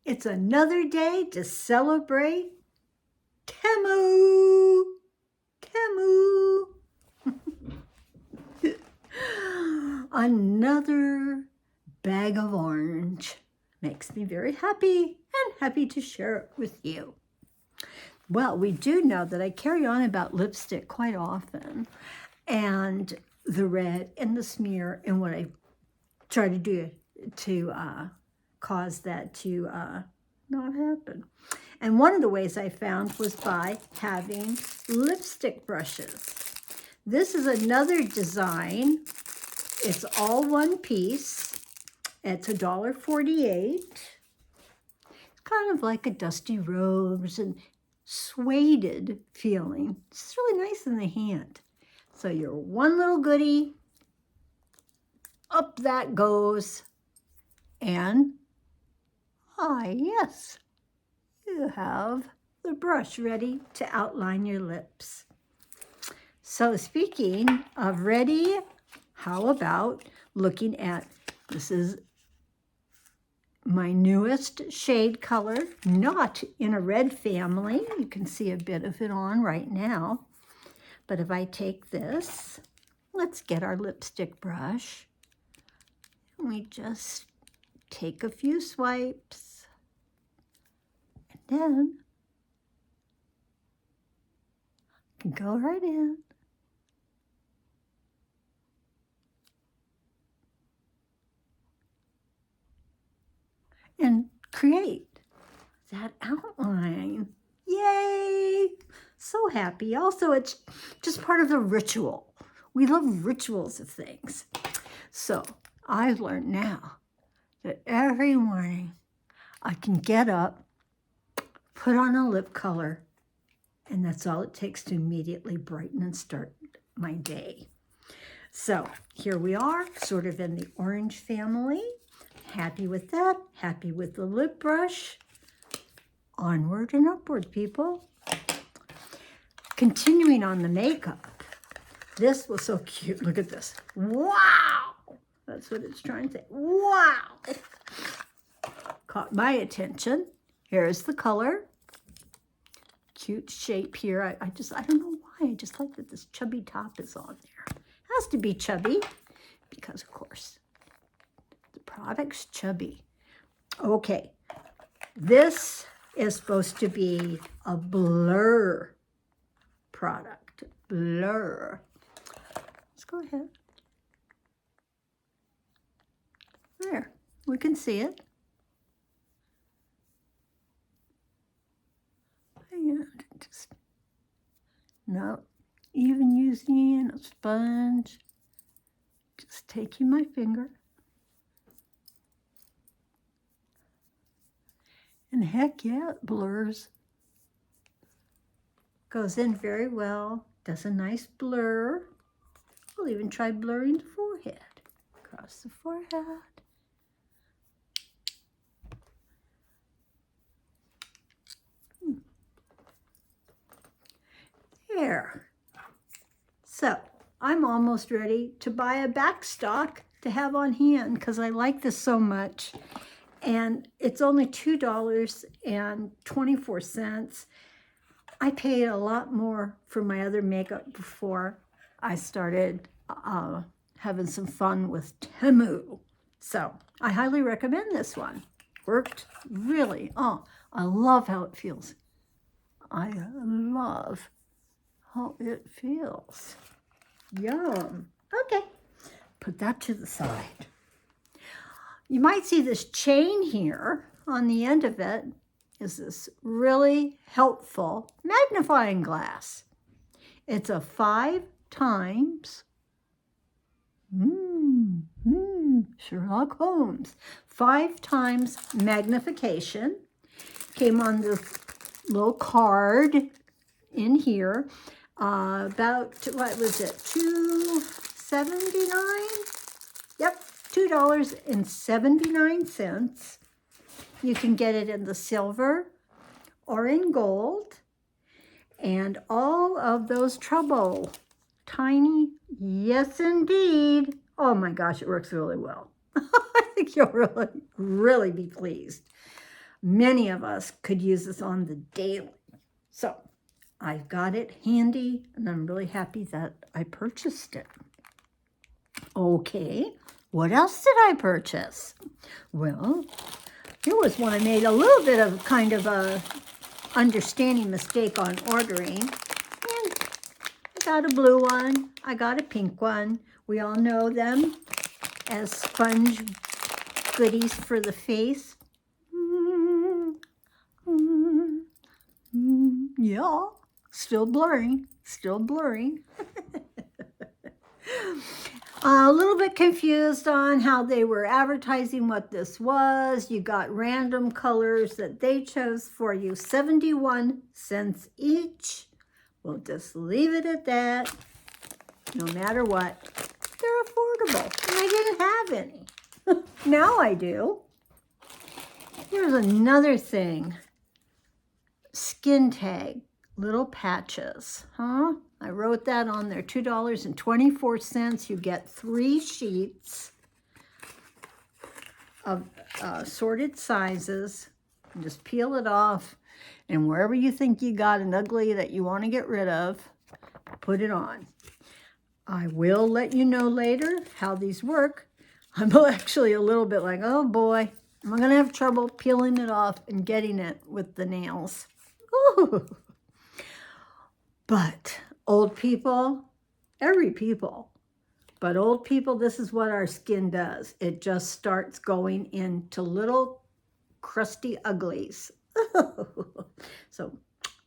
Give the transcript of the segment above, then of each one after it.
It's another day to celebrate TEMU. TEMU. Another bag of orange. Makes me very happy and happy to share it with you. Well, we do know that I carry on about lipstick quite often, and the red and the smear, and what I try to do to cause that to not happen. And one of the ways I found was by having lipstick brushes. This is another design. It's all one piece. It's $1.48. It's kind of like a dusty rose and suede feeling. It's really nice in the hand. So your one little goodie, up that goes, and yes, you have the brush ready to outline your lips. So speaking of ready, how about looking at, this is my newest shade color, not in a red family. You can see a bit of it on right now. But if I take this, let's get our lipstick brush. We just take a few swipes, and then go right in. And create that outline. Yay! So happy. Also, it's just part of the ritual. We love rituals of things. So I've learned now that every morning I can get up, put on a lip color, and that's all it takes to immediately brighten and start my day. So here we are, sort of in the orange family. Happy with that, happy with the lip brush. Onward and upward, people. Continuing on the makeup. This was so cute. Look at this. Wow! That's what it's trying to say. Wow! Caught my attention. Here's the color. Cute shape here. I don't know why. I just like that this chubby top is on there. It has to be chubby because, of course, the product's chubby. Okay. This is supposed to be a blur product. Blur. Let's go ahead. There, we can see it. And just, no, even using a sponge. Just taking my finger. And heck yeah, it blurs. Goes in very well. Does a nice blur. We'll even try blurring the forehead. Across the forehead. There. So I'm almost ready to buy a backstock to have on hand because I like this so much. And it's only $2.24. I paid a lot more for my other makeup before I started having some fun with TEMU. So I highly recommend this one. Worked really. Oh, I love how it feels. I love how it feels. Yum. Okay, put that to the side. You might see this chain here on the end of it is this really helpful magnifying glass. It's a 5 times, Sherlock Holmes, 5 times magnification. Came on this little card in here. About, what was it, $2.79? Yep. $2.79. You can get it in the silver or in gold. And all of those trouble. Tiny, yes indeed. Oh my gosh, it works really well. I think you'll really, really be pleased. Many of us could use this on the daily. So I've got it handy, and I'm really happy that I purchased it. Okay, what else did I purchase? Well, here was one I made a little bit of kind of a understanding mistake on ordering. And I got a blue one, I got a pink one. We all know them as sponge goodies for the face. Yeah, still blurring, still blurring. A little bit confused on how they were advertising what this was. You got random colors that they chose for you, 71 cents each. We'll just leave it at that. No matter what, they're affordable, and I didn't have any. Now I do. Here's another thing. Skin tag, little patches, huh? I wrote that on there, $2.24. You get 3 sheets of sorted sizes. And just peel it off, and wherever you think you got an ugly that you want to get rid of, put it on. I will let you know later how these work. I'm actually a little bit like, oh boy, am I going to have trouble peeling it off and getting it with the nails. Ooh. But old people, every people, but old people, this is what our skin does. It just starts going into little crusty uglies. So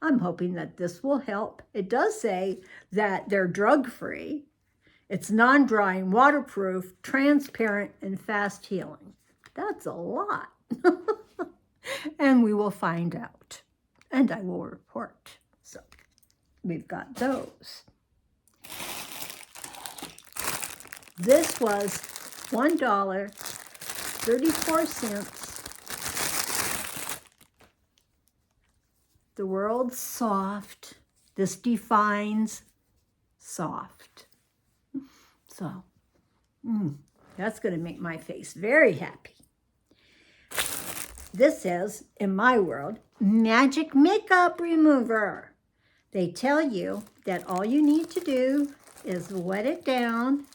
I'm hoping that this will help. It does say that they're drug-free. It's non-drying, waterproof, transparent, and fast healing. That's a lot. And we will find out. And I will report. So we've got those. This was $1.34. The word's soft. This defines soft. So, that's going to make my face very happy. This is, in my world, magic makeup remover. They tell you that all you need to do is wet it down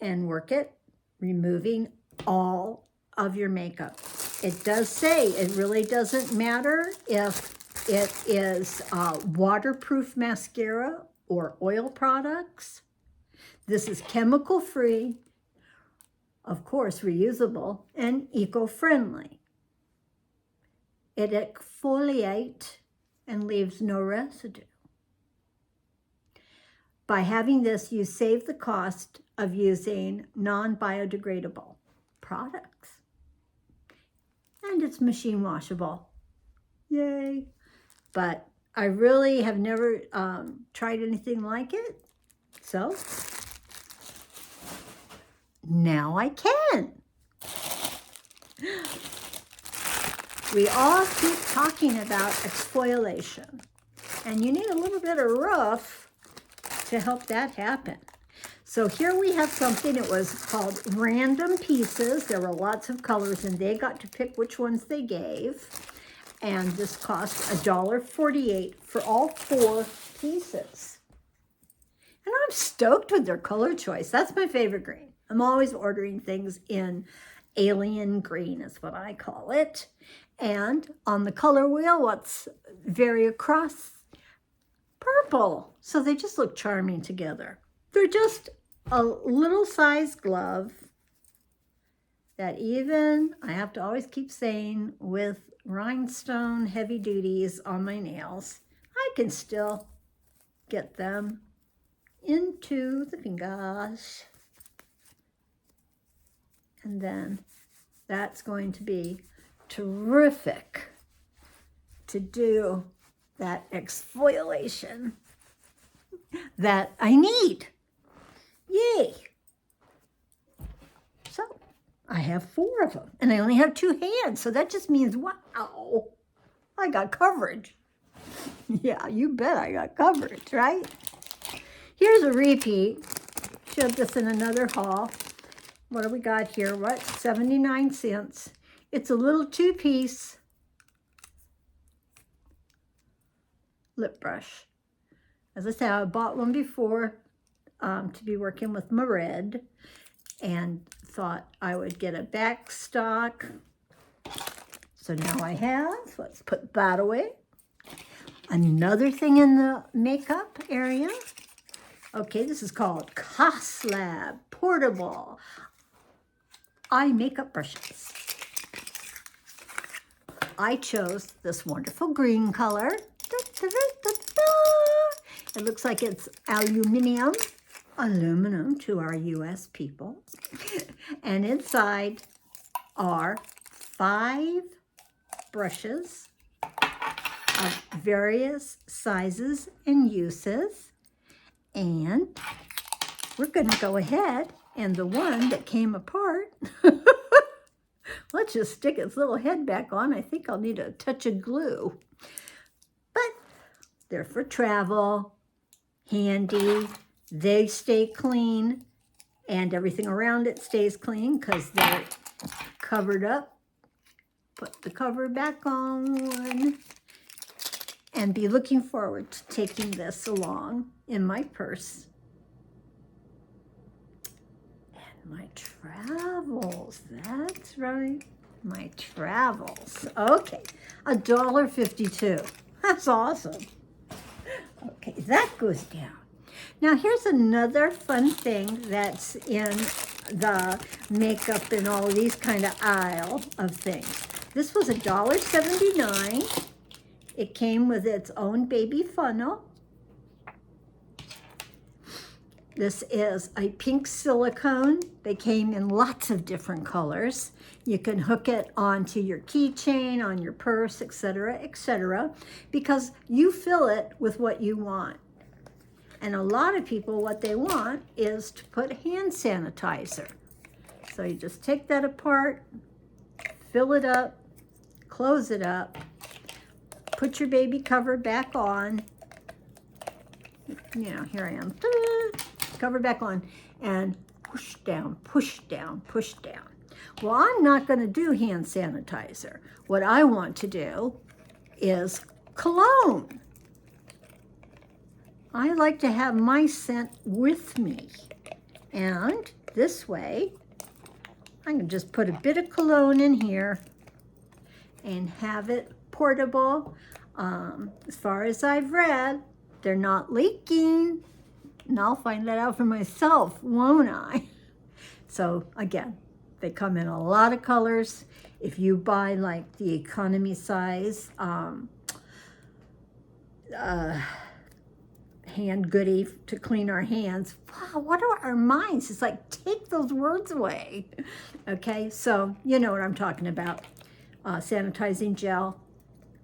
and work it, removing all of your makeup. It does say it really doesn't matter if it is waterproof mascara or oil products. This is chemical-free, of course, reusable, and eco-friendly. It exfoliates and leaves no residue. By having this, you save the cost of using non-biodegradable products. And it's machine washable. Yay! But I really have never tried anything like it. So now I can. We all keep talking about exfoliation, and you need a little bit of rough to help that happen. So here we have something. It was called Random Pieces. There were lots of colors, and they got to pick which ones they gave. And this cost $1.48 for all 4 pieces. And I'm stoked with their color choice. That's my favorite green. I'm always ordering things in alien green is what I call it. And on the color wheel, what's very across? Purple. So they just look charming together. They're just a little size glove that even, I have to always keep saying, with rhinestone heavy duties on my nails, I can still get them into the fingers. And then that's going to be terrific to do that exfoliation that I need. Yay! So I have 4 of them, and I only have 2 hands, so that just means, wow, I got coverage. Yeah, you bet I got coverage, right? Here's a repeat. Showed this in another haul. What do we got here? What? 79 cents. It's a little 2-piece lip brush. As I said, I bought one before to be working with my red, and thought I would get a back stock. So now I have. Let's put that away. Another thing in the makeup area. Okay, this is called COSLab Portable Eye Makeup Brushes. I chose this wonderful green color. It looks like it's aluminum to our US people. And inside are 5 brushes of various sizes and uses. And we're going to go ahead, and the one that came apart, let's just stick its little head back on. I think I'll need a touch of glue. But they're for travel, handy, they stay clean, and everything around it stays clean because they're covered up. Put the cover back on, and be looking forward to taking this along in my purse. And my travels, that's right, my travels. Okay, $1.52. That's awesome. Okay, that goes down. Now here's another fun thing that's in the makeup and all of these kind of aisle of things. This was $1.79. It came with its own baby funnel. This is a pink silicone. They came in lots of different colors. You can hook it onto your keychain, on your purse, etc., because you fill it with what you want. And a lot of people, what they want is to put hand sanitizer. So you just take that apart, fill it up, close it up, put your baby cover back on. You know, here I am. Cover back on, and push down, push down, push down. Well, I'm not going to do hand sanitizer. What I want to do is cologne. I like to have my scent with me. And this way, I can just put a bit of cologne in here and have it portable. As far as I've read, they're not leaking. And I'll find that out for myself, won't I? So again, they come in a lot of colors. If you buy like the economy size hand goodie to clean our hands, wow, what are our minds? It's like, take those words away. Okay, so you know what I'm talking about. Sanitizing gel.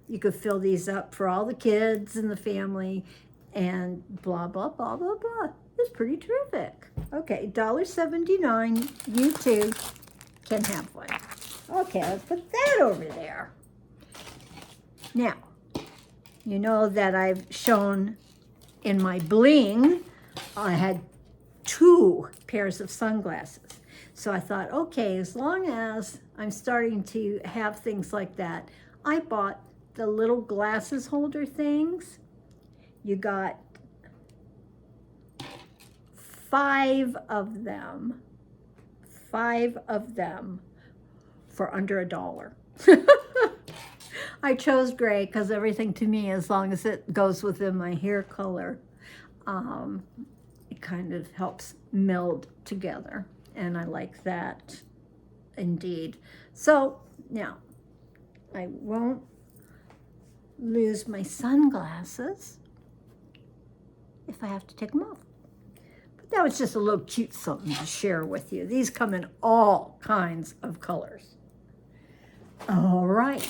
You could fill these up for all the kids in the family, and blah, blah, blah, blah, blah. It's pretty terrific. Okay, $1.79. You too can have one. Okay, let's put that over there. Now, you know that I've shown in my bling, I had 2 pairs of sunglasses. So I thought, okay, as long as I'm starting to have things like that, I bought the little glasses holder things. You got 5 of them for under $1. I chose gray because everything to me, as long as it goes within my hair color, it kind of helps meld together. And I like that indeed. So now I won't lose my sunglasses if I have to take them off. But that was just a little cute something to share with you. These come in all kinds of colors. All right.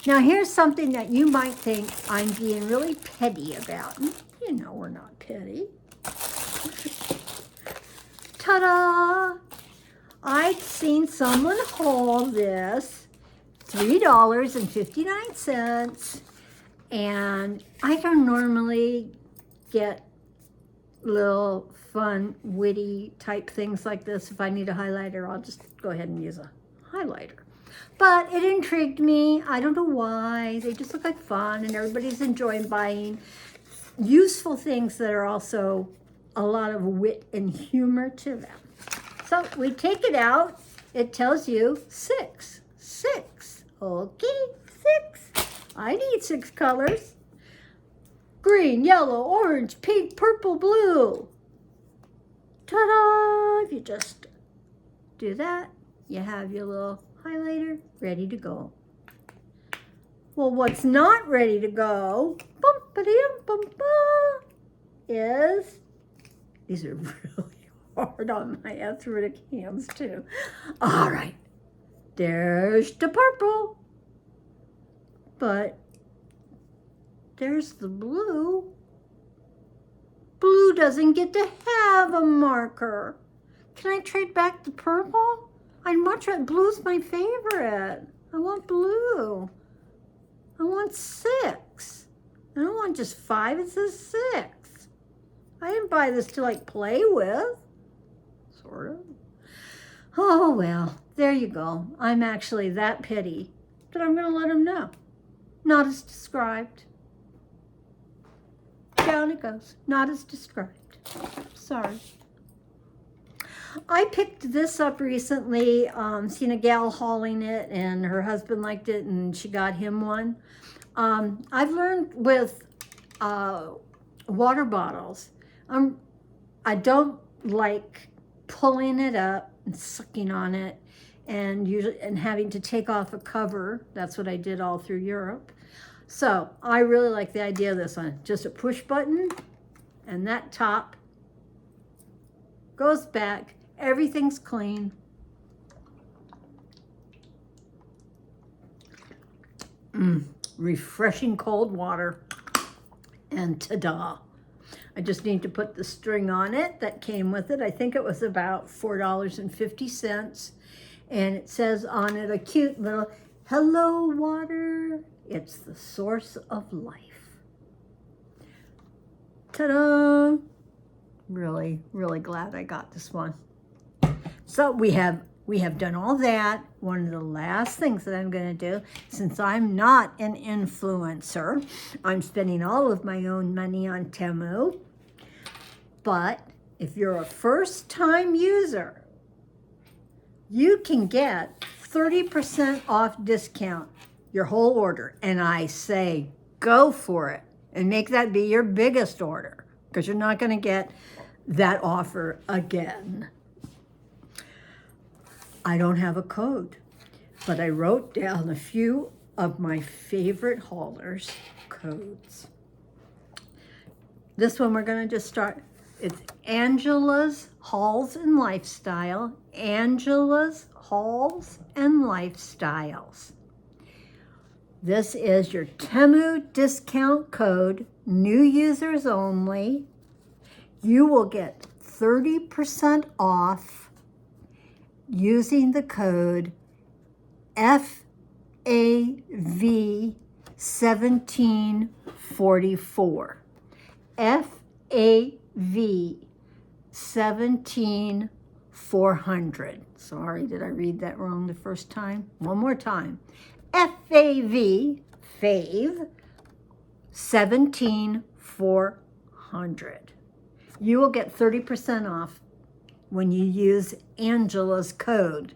Now here's something that you might think I'm being really petty about. You know we're not petty. Ta-da! I'd seen someone haul this, $3.59, and I don't normally get little fun, witty type things like this. If I need a highlighter, I'll just go ahead and use a highlighter. But it intrigued me. I don't know why. They just look like fun, and everybody's enjoying buying useful things that are also a lot of wit and humor to them. So we take it out. It tells you 6. 6. Okay, 6. I need 6 colors. Green, yellow, orange, pink, purple, blue. Ta-da! If you just do that, you have your little highlighter ready to go. Well, what's not ready to go is, these are really hard on my arthritic hands too. All right, there's the purple, but there's the blue. Blue doesn't get to have a marker. Can I trade back the purple? I'd much rather, blue's my favorite. I want blue. I want 6. I don't want just 5, it says 6. I didn't buy this to like play with, sort of. Oh well, there you go. I'm actually that petty that I'm gonna let them know. Not as described. Down it goes, not as described. Sorry. I picked this up recently, seen a gal hauling it, and her husband liked it, and she got him one. I've learned with water bottles, I don't like pulling it up and sucking on it and having to take off a cover. That's what I did all through Europe. So I really like the idea of this one. Just a push button, and that top goes back. Everything's clean. Refreshing cold water. And ta-da. I just need to put the string on it that came with it. I think it was about $4.50. And it says on it a cute little, "Hello, water. It's the source of life." Ta-da. Really, really glad I got this one. So we have done all that. One of the last things that I'm going to do, since I'm not an influencer, I'm spending all of my own money on TEMU. But if you're a first-time user, you can get 30% off discount your whole order. And I say, go for it and make that be your biggest order, because you're not going to get that offer again. I don't have a code, but I wrote down a few of my favorite haulers' codes. This one we're going to just start. It's Angela's Hauls and Lifestyle. Angela's Hauls and Lifestyles. This is your TEMU discount code, new users only. You will get 30% off using the code FAV1744. FAV17400. Sorry, did I read that wrong the first time? One more time. FAV 17400. You will get 30% off when you use Angela's code.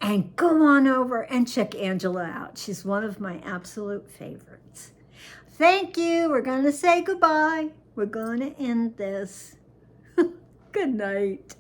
And go on over and check Angela out. She's one of my absolute favorites. Thank you. We're going to say goodbye. We're going to end this. Good night.